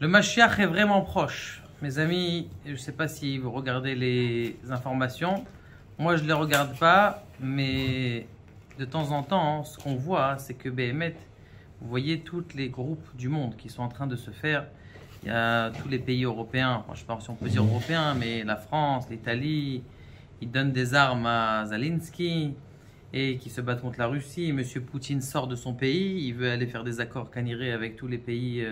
Le Mashiach est vraiment proche. Mes amis, je ne sais pas si vous regardez les informations. Moi, je ne les regarde pas, mais de temps en temps, ce qu'on voit, c'est que Béhémet, vous voyez tous les groupes du monde qui sont en train de se faire. Il y a tous les pays européens, enfin, je ne sais pas si on peut dire européens, mais la France, l'Italie, ils donnent des armes à Zelensky et qui se battent contre la Russie. Monsieur Poutine sort de son pays, il veut aller faire des accords canirés avec tous les pays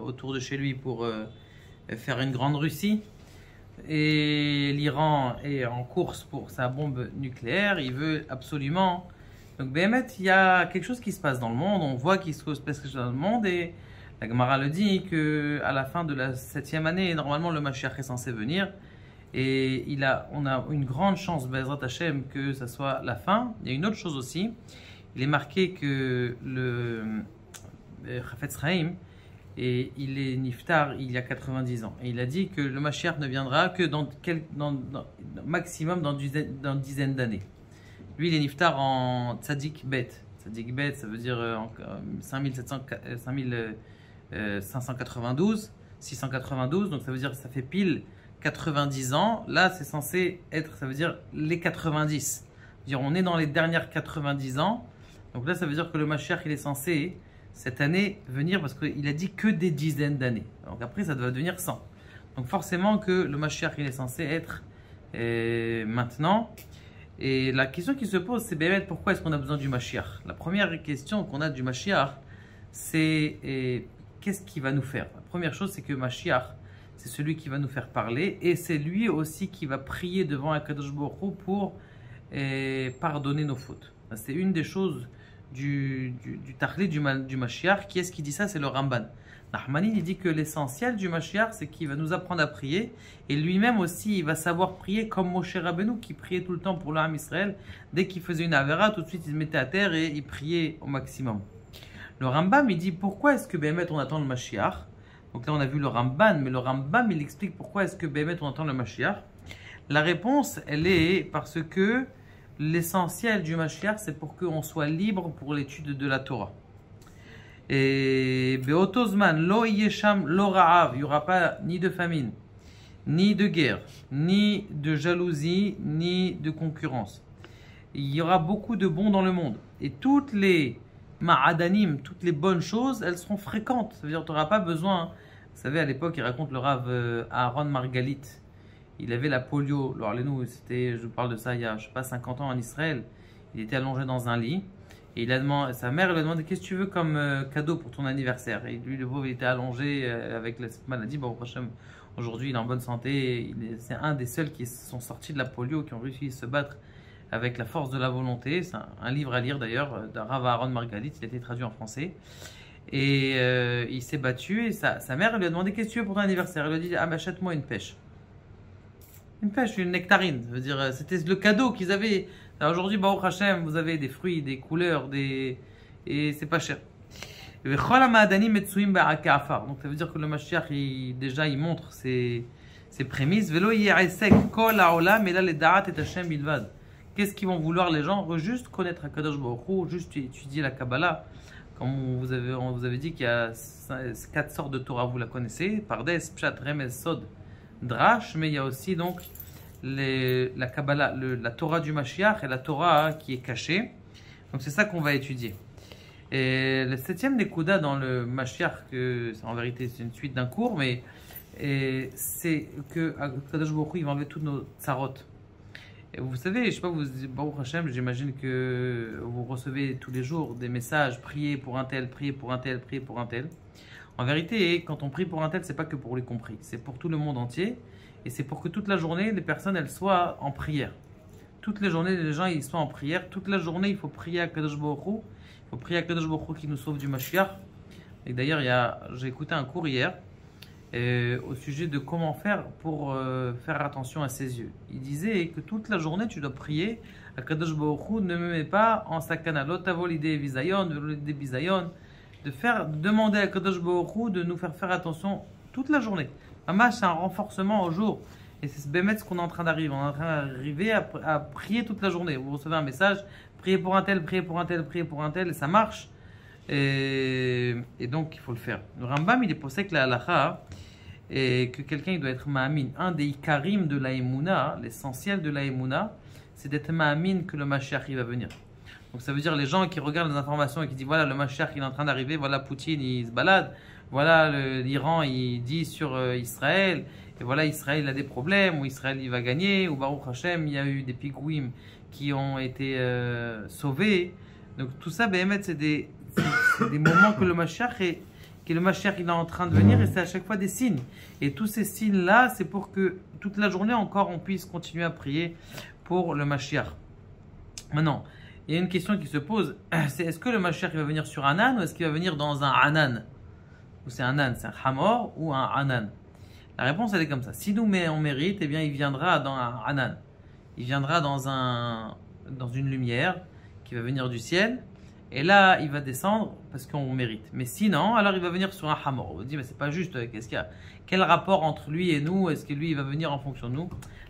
autour de chez lui pour faire une grande Russie. Et l'Iran est en course pour sa bombe nucléaire, il veut absolument. Donc, Béhémet, il y a quelque chose qui se passe dans le monde, on voit qu'il se passe quelque chose dans le monde et la Gemara le dit qu'à la fin de la 7e année, normalement le Mashiach est censé venir. Et on a une grande chance, Bezrat Hashem, que ça soit la fin. Il y a une autre chose aussi. Il est marqué que le Chafetz Chaim, et il est niftar il y a 90 ans. Et il a dit que le Mashiach ne viendra que maximum dans une dizaine d'années. Lui, il est niftar en Tzadik Bet. Tzadik Bet, ça veut dire en 692. Donc ça veut dire que ça fait pile 90 ans, là c'est censé être, ça veut dire les 90. C'est-à-dire on est dans les dernières 90 ans, donc là ça veut dire que le Mashiach il est censé cette année venir parce qu'il a dit que des dizaines d'années. Donc après ça doit devenir 100. Donc forcément que le Mashiach il est censé être maintenant. Et la question qui se pose c'est bien pourquoi est-ce qu'on a besoin du Mashiach? La première question qu'on a du Mashiach c'est qu'est-ce qu'il va nous faire? La première chose c'est que Mashiach c'est celui qui va nous faire parler et c'est lui aussi qui va prier devant Akadosh Baruch Hu pour pardonner nos fautes. C'est une des choses du Tachlit du Mashiach. Qui est-ce qui dit ça? C'est le Ramban. Nachmani il dit que l'essentiel du Mashiach c'est qu'il va nous apprendre à prier et lui-même aussi il va savoir prier comme Moshe Rabbeinu qui priait tout le temps pour l'Am Israël. Dès qu'il faisait une avéra, tout de suite il se mettait à terre et il priait au maximum. Le Rambam il dit pourquoi est-ce que Béhémet on attend le Mashiach? Donc là, on a vu le Ramban, mais le Rambam, il explique pourquoi est-ce que Béhémet, on attend le Mashiach. La réponse, elle est parce que l'essentiel du Mashiach, c'est pour qu'on soit libre pour l'étude de la Torah. Et Beotozman, lo yesham, lo ra'av, il n'y aura pas ni de famine, ni de guerre, ni de jalousie, ni de concurrence. Il y aura beaucoup de bons dans le monde. Et toutes les ma'adanim, toutes les bonnes choses, elles seront fréquentes. Ça veut dire que tu n'auras pas besoin. Vous savez, à l'époque, il raconte le Rav Aaron Margalit. Il avait la polio. Alors, je vous parle de ça il y a, je sais pas, 50 ans en Israël. Il était allongé dans un lit. Et sa mère lui a demandé qu'est-ce que tu veux comme cadeau pour ton anniversaire. Et lui, le pauvre, il était allongé avec cette maladie. Bon, aujourd'hui, il est en bonne santé. C'est un des seuls qui sont sortis de la polio, qui ont réussi à se battre avec la force de la volonté. C'est un livre à lire d'ailleurs, de Rav Aaron Margalit. Il a été traduit en français. Et il s'est battu et sa mère lui a demandé qu'est-ce que tu veux pour ton anniversaire. Elle lui a dit achète-moi une pêche. Une pêche, une nectarine. Ça veut dire, c'était le cadeau qu'ils avaient. Aujourd'hui, Baruch Hashem, vous avez des fruits, des couleurs, et c'est pas cher. Donc ça veut dire que le Mashiach, déjà, il montre ses prémices. Qu'est-ce qu'ils vont vouloir les gens? Juste connaître Akadosh Baruch Hu, juste étudier la Kabbalah. Comme on vous avait dit qu'il y a 4 sortes de Torah, vous la connaissez, Pardes, Pshat, Remez, Sod, Drash, mais il y a aussi donc la Kabbalah, la Torah du Mashiach et la Torah qui est cachée. Donc c'est ça qu'on va étudier. Et le 7e Nekuda dans le Mashiach, en vérité c'est une suite d'un cours, mais c'est que Kadosh Baruch Hu, il va enlever toutes nos tsarot. Et vous savez, je sais pas, Baruch Hashem, j'imagine que vous recevez tous les jours des messages, priez pour un tel, priez pour un tel, priez pour un tel. En vérité, quand on prie pour un tel, c'est pas que pour les compris, c'est pour tout le monde entier. Et c'est pour que toute la journée, les personnes, elles soient en prière. Toutes les journées, les gens, ils soient en prière. Toute la journée, il faut prier à Kadosh Baruch Hu. Il faut prier à Kadosh Baruch Hu qui nous sauve du Mashiach. Et d'ailleurs, j'ai écouté un cours hier au sujet de comment faire pour faire attention à ses yeux. Il disait que toute la journée, tu dois prier à Kadosh Baruch Hu, ne me mets pas en sakana. Lotavo l'idée visayon, l'idée bisayon. Demander à Kadosh Baruch Hu de nous faire attention toute la journée. Mamash, c'est un renforcement au jour. Et c'est ce qu'on est en train d'arriver. On est en train d'arriver à prier toute la journée. Vous recevez un message, priez pour un tel, priez pour un tel, priez pour un tel, et ça marche. Et donc, il faut le faire. Le Rambam, il est posé que la halakha, et que quelqu'un il doit être ma'amin. Un des ikarim de la Emouna, l'essentiel de la Emouna, c'est d'être ma'amin que le Mashiach il va venir. Donc ça veut dire les gens qui regardent les informations et qui disent voilà le Mashiach il est en train d'arriver, voilà Poutine il se balade, voilà l'Iran il dit sur Israël, et voilà Israël il a des problèmes, ou Israël il va gagner, ou Baruch Hashem il y a eu des pigouim qui ont été sauvés. Donc tout ça, Béhémet, c'est des moments que le Mashiach est il est en train de venir, et c'est à chaque fois des signes. Et tous ces signes-là, c'est pour que toute la journée encore, on puisse continuer à prier pour le Mashiach. Maintenant, il y a une question qui se pose, c'est est-ce que le Mashiach il va venir sur un âne ou est-ce qu'il va venir dans un anan? Ou c'est un âne, c'est un hamor ou un anan? La réponse, elle est comme ça. Si nous on mérite, eh bien, il viendra dans un anan. Il viendra dans une lumière qui va venir du ciel. Et là, il va descendre parce qu'on mérite. Mais sinon, alors il va venir sur un hamor. On vous dit, mais c'est pas juste. Qu'est-ce qu'il y a? Quel rapport entre lui et nous? Est-ce que lui, il va venir en fonction de nous?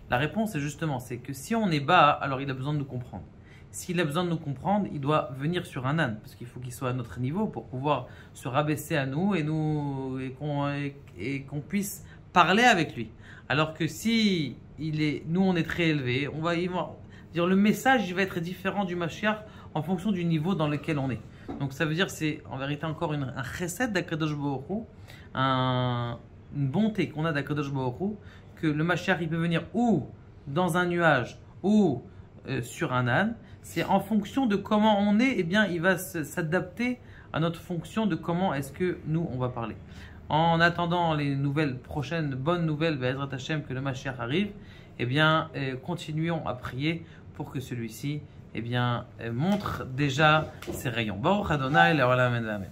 La réponse, c'est justement, c'est que si on est bas, alors il a besoin de nous comprendre. S'il a besoin de nous comprendre, il doit venir sur un âne, parce qu'il faut qu'il soit à notre niveau pour pouvoir se rabaisser à nous et qu'on puisse parler avec lui. Alors que si nous on est très élevé, dire le message il va être différent du Mashiach en fonction du niveau dans lequel on est. Donc ça veut dire c'est en vérité encore un chesed d'Akadosh Baruch Hu, une bonté qu'on a d'Akadosh Baruch Hu, que le Mashiach il peut venir ou dans un nuage ou sur un âne. C'est en fonction de comment on est, eh bien il va s'adapter à notre fonction de comment est-ce que nous on va parler. En attendant les nouvelles prochaines bonnes nouvelles, Be'ezrat Hashem, que le Mashiach arrive, eh bien continuons à prier pour que celui-ci montre déjà ses rayons. Baruch Adonai, l'olam amen.